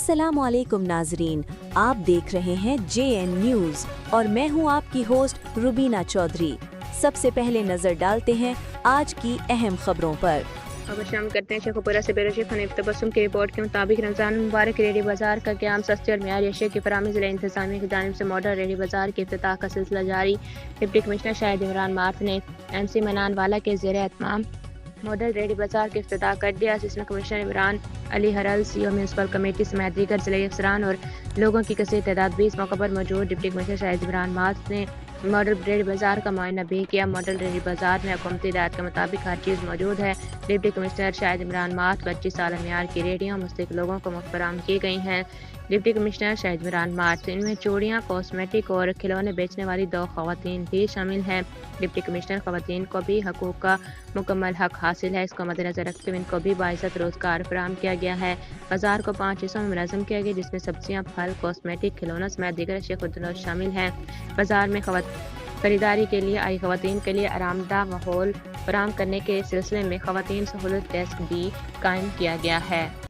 अस्सलामुअलैकुम नाजरीन, आप देख रहे हैं JN न्यूज़ और मैं हूं आपकी होस्ट रुबीना चौधरी। सबसे पहले नजर डालते हैं आज की अहम खबरों पर। खबर शामिल करते हैं। शेखुपुरा से बेरोशिक हनीफ तबस्सुम की रिपोर्ट के मुताबिक रमज़ान मुबारक रेडी बाजार का क़याम सस्ते और मेयारी अशिया की फराहमी ज़िला इंतज़ामिया की जानिब से मॉडल रेडी बाजार के इफ्तिताह का सिलसिला जारी। Deputy commissioner Shahid Imran math ने MC मनानवाला के ज़ेर एहतमाम मॉडल रेडी बाजार के इफ्तिताह कर दिया, जिसमें कमिश्नर इमरान अली हरल, CO म्यूनसिपल कमेटी समेत दीगर ज़िले अफसरान और लोगों की कसीर तादाद भी इस मौके पर मौजूद। Deputy commissioner Shahid Imran math ने मॉडल रेडी बाजार का मुआयना भी किया। मॉडल रेडी बाजार में हुकूमती हिदायत के मुताबिक हर चीज़ मौजूद है। Deputy commissioner Shahid Imran math को 25 साल मेयार की रेडियाँ मुस्तहिक लोगों को मुफ्त फराहम की गई हैं। Deputy commissioner Shahid Imran math इनमें चूड़ियाँ, कॉस्मेटिक और खिलौने बेचने वाली 2 ख़वातीन भी शामिल हैं। डिप्टी कमिश्नर ख़वातीन को भी हकूक़ का मुकम्मल हक हासिल है। इसको मद्देनज़र रखते हुए इनको भी बाइज़्ज़त रोज़गार फराहम किया गया है। बाजार को 5 हिस्सों में मुनज़्ज़म किया गया, जिसमें सब्जियाँ, फल, कॉस्मेटिक, खिलौनों समेत दीगर अशिया खुदरोज़ शामिल हैं। बाजार में खरीदारी के लिए आई ख़वातीन के लिए आरामदा माहौल फराहम करने के सिलसिले में ख़वातीन सहूलत डेस्क भी कायम किया गया है।